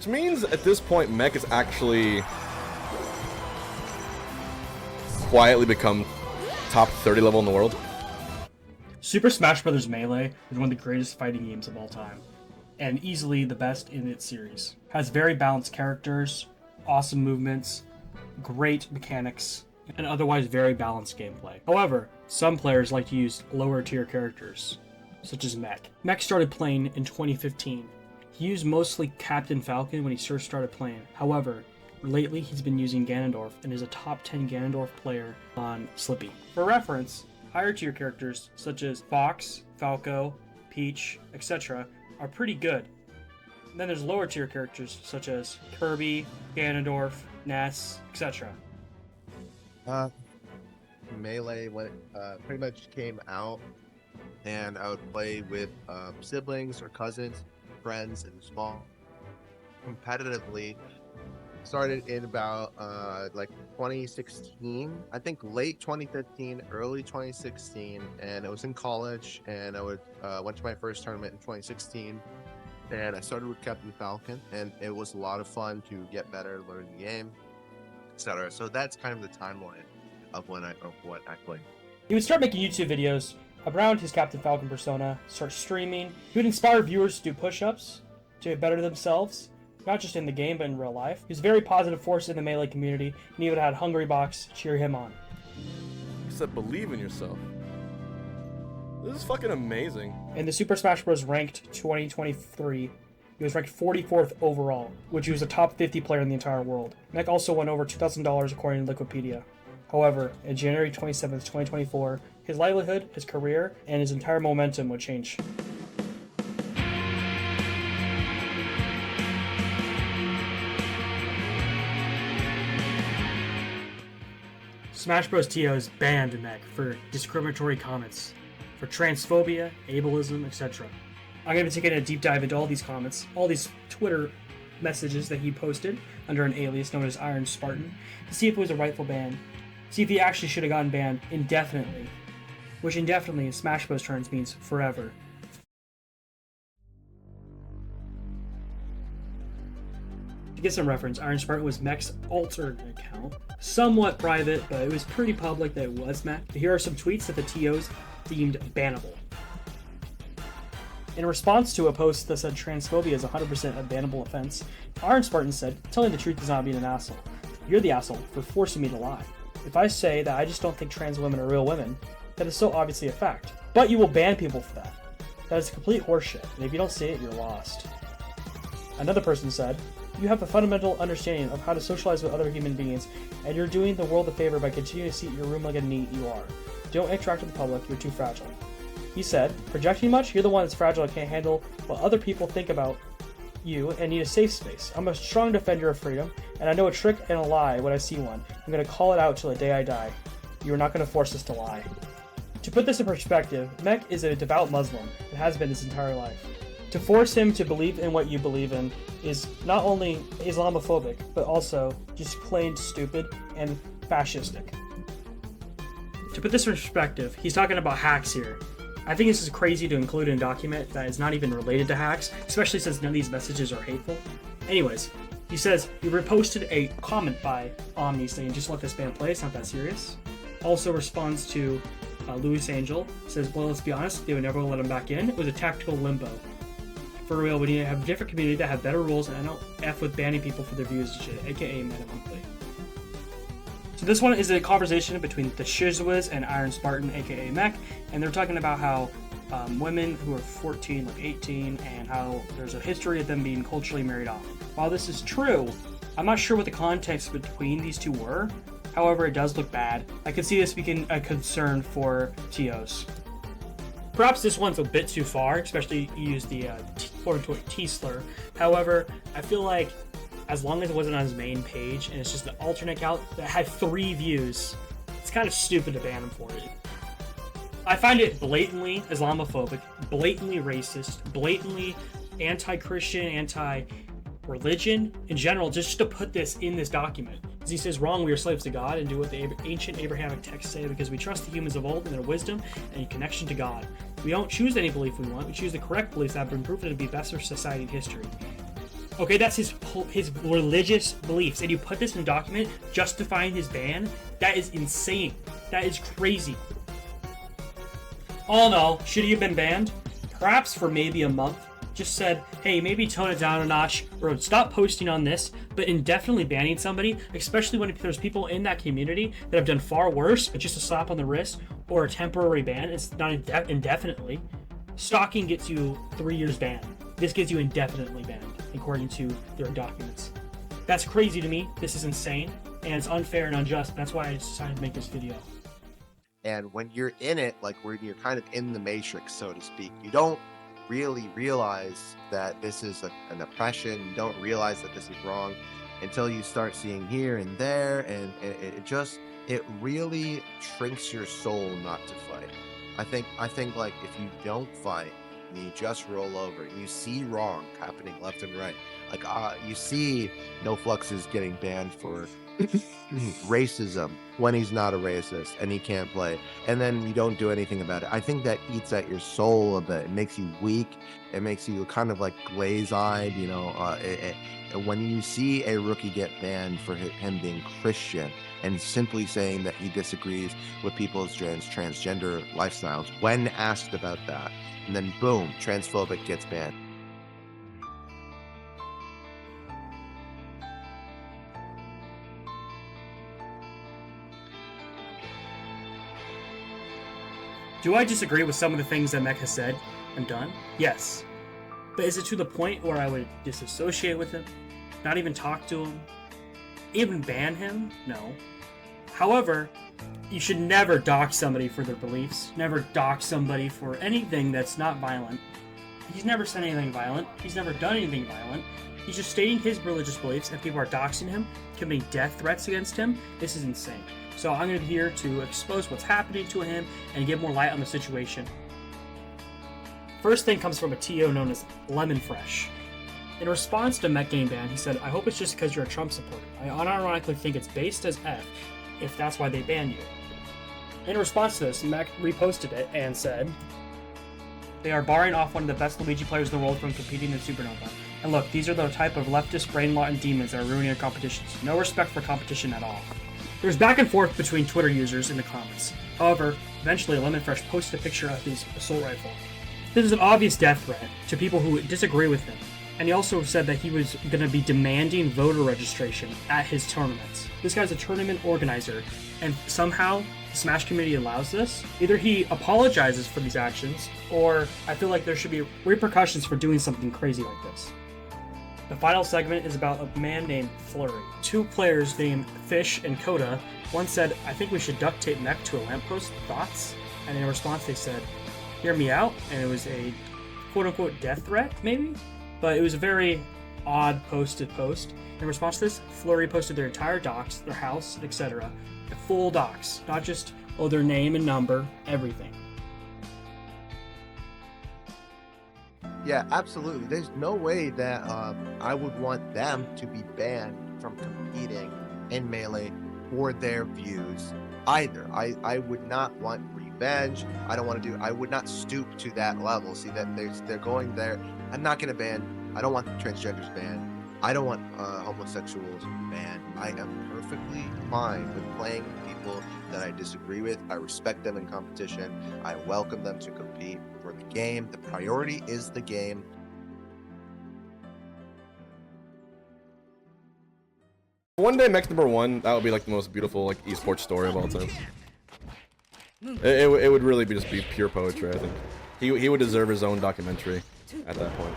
Which means at this point, MEKK has actually quietly become top 30 level in the world. Super Smash Bros. Melee is one of the greatest fighting games of all time, and easily the best in its series. Has very balanced characters, awesome movements, great mechanics, and otherwise very balanced gameplay. However, some players like to use lower tier characters, such as MEKK. MEKK started playing in 2015. He used mostly Captain Falcon when he first started playing. However, lately he's been using Ganondorf and is a top 10 Ganondorf player on Slippy. For reference, higher tier characters such as Fox, Falco, Peach, etc. are pretty good. And then there's lower tier characters such as Kirby, Ganondorf, Ness, etc. Melee when it pretty much came out, and I would play with siblings or cousins, friends, and small competitively. Started in about like 2016, I think late 2015, early 2016, and I was in college, and I went to my first tournament in 2016, and I started with Captain Falcon, and it was a lot of fun to get better, learn the game, etc. So that's kind of the timeline of what I played. He would start making YouTube videos around his Captain Falcon persona, start streaming. He would inspire viewers to do push-ups, to better themselves, not just in the game, but in real life. He was a very positive force in the Melee community, and even had Hungrybox cheer him on. You said believe in yourself. This is fucking amazing. In the Super Smash Bros. Ranked 2023, he was ranked 44th overall, which he was a top 50 player in the entire world. MEKK also won over $2,000 according to Wikipedia. However, in January 27th, 2024, his livelihood, his career, and his entire momentum would change. Smash Bros. TOs banned MEKK for discriminatory comments, for transphobia, ableism, etc. I'm going to be taking a deep dive into all these comments, all these Twitter messages that he posted under an alias known as Iron Spartan, to see if it was a rightful ban, see if he actually should have gotten banned indefinitely, which indefinitely in Smash Bros. Terms means forever. To get some reference, Iron Spartan was MEKK's alternate account. Somewhat private, but it was pretty public that it was MEKK. Here are some tweets that the TOs deemed bannable. In response to a post that said transphobia is 100% a bannable offense, Iron Spartan said, "Telling the truth is not being an asshole. You're the asshole for forcing me to lie. If I say that I just don't think trans women are real women, that is so obviously a fact. But you will ban people for that. That is complete horseshit, and if you don't say it, you're lost." Another person said, "You have a fundamental understanding of how to socialize with other human beings, and you're doing the world a favor by continuing to sit in your room like a NEET you are. Don't interact with the public, you're too fragile." He said, "Projecting much? You're the one that's fragile and can't handle what other people think about you and need a safe space. I'm a strong defender of freedom, and I know a trick and a lie when I see one. I'm going to call it out till the day I die. You are not going to force us to lie." To put this in perspective, MEKK is a devout Muslim and has been his entire life. To force him to believe in what you believe in is not only Islamophobic, but also just plain stupid and fascistic. To put this in perspective, he's talking about hacks here. I think this is crazy to include in a document that is not even related to hacks, especially since none of these messages are hateful. Anyways, he says he reposted a comment by Omni saying, "Just let this band play, it's not that serious." Also responds to Louis Angel, says, "Well, let's be honest, they would never let him back in. It was a tactical limbo. For real, we need to have a different community that have better rules, and I don't F with banning people for their views and shit, aka Meta Monthly." So this one is a conversation between the Shizwiz and Iron Spartan, aka MEKK, and they're talking about how women who are 14, like 18, and how there's a history of them being culturally married off. While this is true, I'm not sure what the context between these two were. However, it does look bad. I could see this being a concern for TOs. Perhaps this one's a bit too far, especially you use the quote-unquote T-slur. However, I feel like as long as it wasn't on his main page and it's just an alternate account that had 3 views, it's kind of stupid to ban him for it. I find it blatantly Islamophobic, blatantly racist, blatantly anti-Christian, anti-religion in general, just to put this in this document. As he says, "Wrong, we are slaves to God and do what the ancient Abrahamic texts say because we trust the humans of old and their wisdom and connection to God. We don't choose any belief we want, we choose the correct beliefs that have been proven to be best for society and history." Okay, that's his religious beliefs, and you put this in a document justifying his ban? That is insane. That is crazy. All in all, should he have been banned? Perhaps for maybe a month. Just said, hey, maybe tone it down a notch, or stop posting on this, but indefinitely banning somebody, especially when there's people in that community that have done far worse, but just a slap on the wrist or a temporary ban, it's not indefinitely. Stalking gets you 3 years banned. This gets you indefinitely banned, according to their documents. That's crazy to me. This is insane, and it's unfair and unjust. That's why I decided to make this video. And when you're in it, like when you're kind of in the matrix, so to speak, you don't really realize that this is an oppression. You don't realize that this is wrong until you start seeing here and there, and it really shrinks your soul not to fight. I think like if you don't fight and you just roll over and you see wrong happening left and right, like you see No Flux is getting banned for racism when he's not a racist and he can't play, and then you don't do anything about it. I think that eats at your soul a bit. It makes you weak. It makes you kind of like glaze-eyed, you know. When you see a rookie get banned for him being Christian and simply saying that he disagrees with people's transgender lifestyles when asked about that, and then boom, transphobic gets banned. Do I disagree with some of the things that MEKK has said and done? Yes. But is it to the point where I would disassociate with him? Not even talk to him? Even ban him? No. However, you should never dox somebody for their beliefs. Never dox somebody for anything that's not violent. He's never said anything violent. He's never done anything violent. He's just stating his religious beliefs, and people are doxing him, committing death threats against him. This is insane. So I'm going to be here to expose what's happening to him and get more light on the situation. First thing comes from a TO known as Lemon Fresh. In response to MEKK getting banned, he said, I hope it's just because you're a Trump supporter. I unironically think it's based as F if that's why they banned you. In response to this, MEKK reposted it and said, they are barring off one of the best Luigi players in the world from competing in Supernova. And look, these are the type of leftist brain-rotten demons that are ruining our competitions. No respect for competition at all. There's back and forth between Twitter users in the comments. However, eventually Lemon Fresh posted a picture of his assault rifle. This is an obvious death threat to people who disagree with him. And he also said that he was going to be demanding voter registration at his tournaments. This guy's a tournament organizer, and somehow the Smash community allows this. Either he apologizes for these actions, or I feel like there should be repercussions for doing something crazy like this. The final segment is about a man named Flurry. Two players named Fish and Coda. One said, I think we should duct tape MEKK to a lamppost. Thoughts? And in response they said, hear me out. And it was a quote-unquote death threat, maybe? But it was a very odd posted post. In response to this, Flurry posted their entire docs, their house, etc. Full docs. Not just, their name and number, everything. Yeah, absolutely. There's no way that I would want them to be banned from competing in Melee for their views either. I would not want revenge. I would not stoop to that level. See that they're going there. I'm not gonna ban. I don't want transgenders banned. I don't want homosexuals banned. I am perfectly fine with playing people that I disagree with. I respect them in competition. I welcome them to compete for the game. The priority is the game. One day MEKK's #1, that would be like the most beautiful like esports story of all time. It would really be just be pure poetry, I think. He would deserve his own documentary at that point.